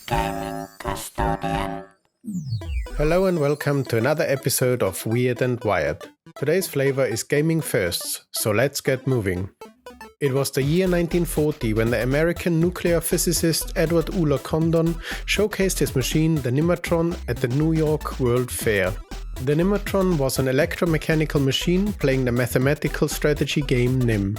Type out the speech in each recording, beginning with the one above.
Gaming Custodian. Hello and welcome to another episode of Weird and Wired. Today's flavor is gaming firsts, so let's get moving. It was the year 1940 when the American nuclear physicist Edward Euler Condon showcased his machine, the Nimatron, at the New York World Fair. The Nimatron was an electromechanical machine playing the mathematical strategy game Nim.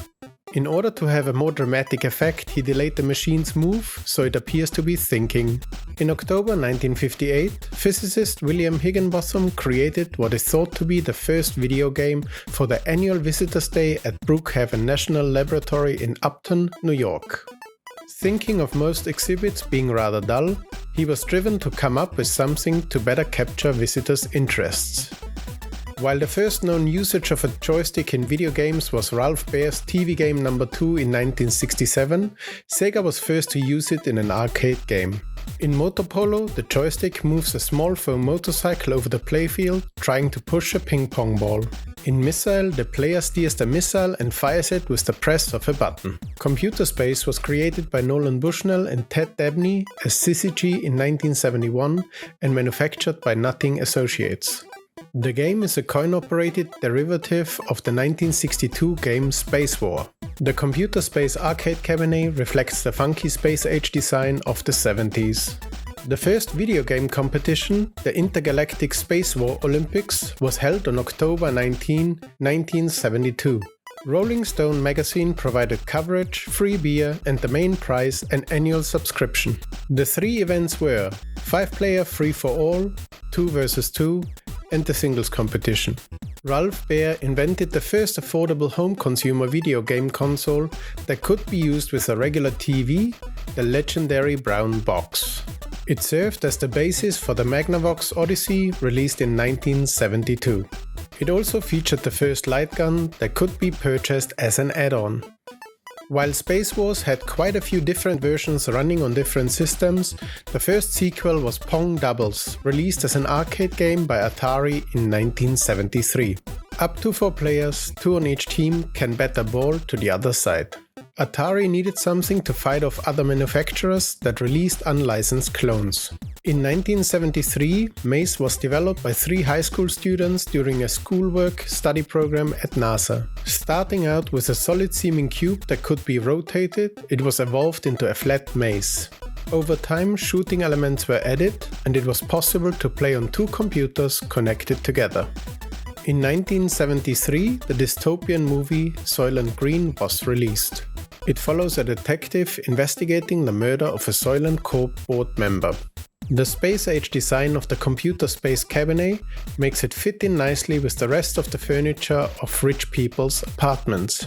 In order to have a more dramatic effect, he delayed the machine's move, so it appears to be thinking. In October 1958, physicist William Higginbotham created what is thought to be the first video game for the annual Visitors' Day at Brookhaven National Laboratory in Upton, New York. Thinking of most exhibits being rather dull, he was driven to come up with something to better capture visitors' interests. While the first known usage of a joystick in video games was Ralph Baer's TV game number 2 in 1967, Sega was first to use it in an arcade game. In MotoPolo, the joystick moves a small foam motorcycle over the playfield, trying to push a ping pong ball. In Missile, the player steers the missile and fires it with the press of a button. Computer Space was created by Nolan Bushnell and Ted Dabney as XYZZY in 1971 and manufactured by Nothing Associates. The game is a coin-operated derivative of the 1962 game Spacewar. The Computer Space arcade cabinet reflects the funky space-age design of the 70s. The first video game competition, the Intergalactic Spacewar Olympics, was held on October 19, 1972. Rolling Stone magazine provided coverage, free beer, and the main prize, an annual subscription. The three events were 5-player free-for-all, 2 vs 2, and the singles competition. Ralph Baer invented the first affordable home consumer video game console that could be used with a regular TV, the legendary brown box. It served as the basis for the Magnavox Odyssey, released in 1972. It also featured the first light gun that could be purchased as an add-on. While Space Wars had quite a few different versions running on different systems, the first sequel was Pong Doubles, released as an arcade game by Atari in 1973. Up to 4 players, 2 on each team, can bat a ball to the other side. Atari needed something to fight off other manufacturers that released unlicensed clones. In 1973, Maze was developed by 3 high school students during a schoolwork study program at NASA. Starting out with a solid-seeming cube that could be rotated, it was evolved into a flat maze. Over time, shooting elements were added, and it was possible to play on 2 computers connected together. In 1973, the dystopian movie Soylent Green was released. It follows a detective investigating the murder of a Soylent Corp board member. The space-age design of the Computer Space cabinet makes it fit in nicely with the rest of the furniture of rich people's apartments.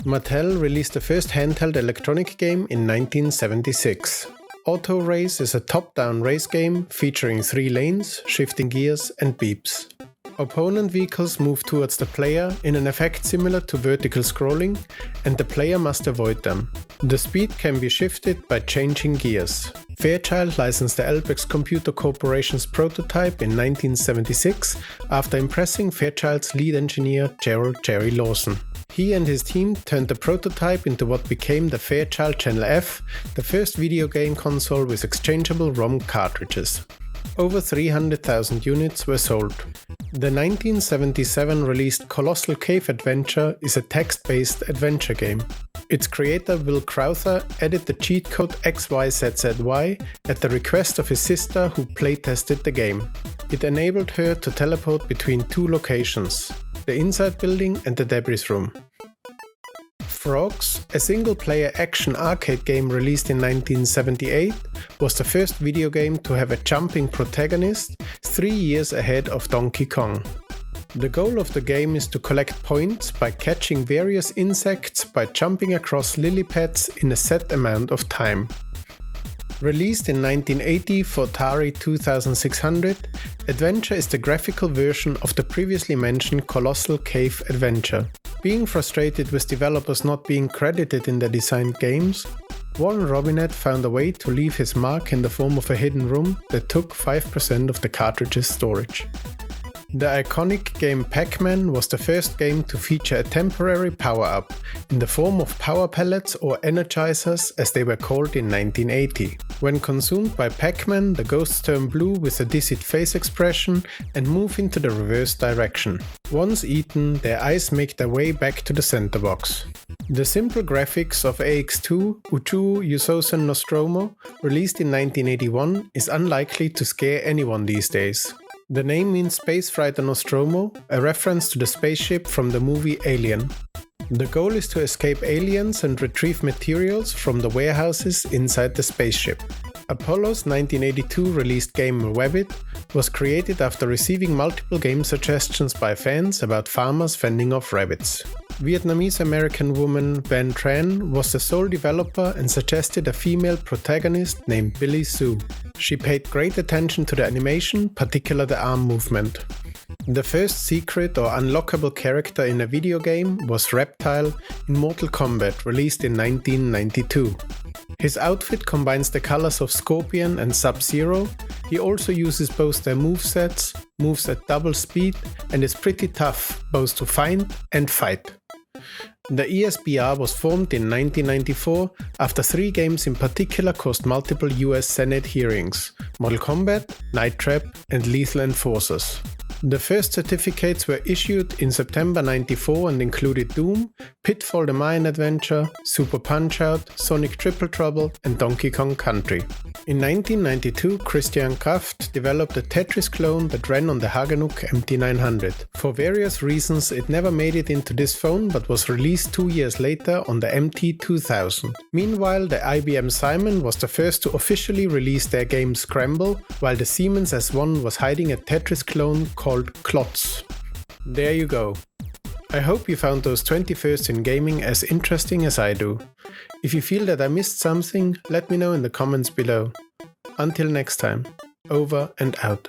Mattel released the first handheld electronic game in 1976. Auto Race is a top-down race game featuring 3 lanes, shifting gears and beeps. Opponent vehicles move towards the player in an effect similar to vertical scrolling, and the player must avoid them. The speed can be shifted by changing gears. Fairchild licensed the Elbex Computer Corporation's prototype in 1976 after impressing Fairchild's lead engineer Gerald "Jerry" Lawson. He and his team turned the prototype into what became the Fairchild Channel F, the first video game console with exchangeable ROM cartridges. Over 300,000 units were sold. The 1977 released Colossal Cave Adventure is a text-based adventure game. Its creator Will Crowther added the cheat code XYZZY at the request of his sister, who playtested the game. It enabled her to teleport between 2 locations, the Inside Building and the Debris Room. Frogs, a single-player action arcade game released in 1978, was the first video game to have a jumping protagonist, 3 years ahead of Donkey Kong. The goal of the game is to collect points by catching various insects by jumping across lily pads in a set amount of time. Released in 1980 for Atari 2600, Adventure is the graphical version of the previously mentioned Colossal Cave Adventure. Being frustrated with developers not being credited in their designed games, Warren Robinett found a way to leave his mark in the form of a hidden room that took 5% of the cartridge's storage. The iconic game Pac-Man was the first game to feature a temporary power-up in the form of power pellets or energizers as they were called in 1980. When consumed by Pac-Man, the ghosts turn blue with a dizzied face expression and move into the reverse direction. Once eaten, their eyes make their way back to the center box. The simple graphics of AX2, Uchuu, Yusousen, Nostromo, released in 1981, is unlikely to scare anyone these days. The name means Space Fighter Nostromo, a reference to the spaceship from the movie Alien. The goal is to escape aliens and retrieve materials from the warehouses inside the spaceship. Apollo's 1982 released game Wabbit was created after receiving multiple game suggestions by fans about farmers fending off rabbits. Vietnamese-American woman Van Tran was the sole developer and suggested a female protagonist named Billie. She paid great attention to the animation, particularly the arm movement. The first secret or unlockable character in a video game was Reptile in Mortal Kombat, released in 1992. His outfit combines the colors of Scorpion and Sub-Zero. He also uses both their movesets, moves at double speed, and is pretty tough, both to find and fight. The ESBR was formed in 1994 after 3 games in particular caused multiple US Senate hearings: Mortal Kombat, Night Trap, and Lethal Enforcers. The first certificates were issued in September 94 and included Doom, Pitfall the Mayan Adventure, Super Punch-Out, Sonic Triple Trouble, and Donkey Kong Country. In 1992, Christian Kraft developed a Tetris clone that ran on the Hagenuk MT900. For various reasons, it never made it into this phone but was released 2 years later on the MT2000. Meanwhile, the IBM Simon was the first to officially release their game Scramble, while the Siemens S1 was hiding a Tetris clone called Klotz. There you go. I hope you found those 20 firsts in gaming as interesting as I do. If you feel that I missed something, let me know in the comments below. Until next time, over and out.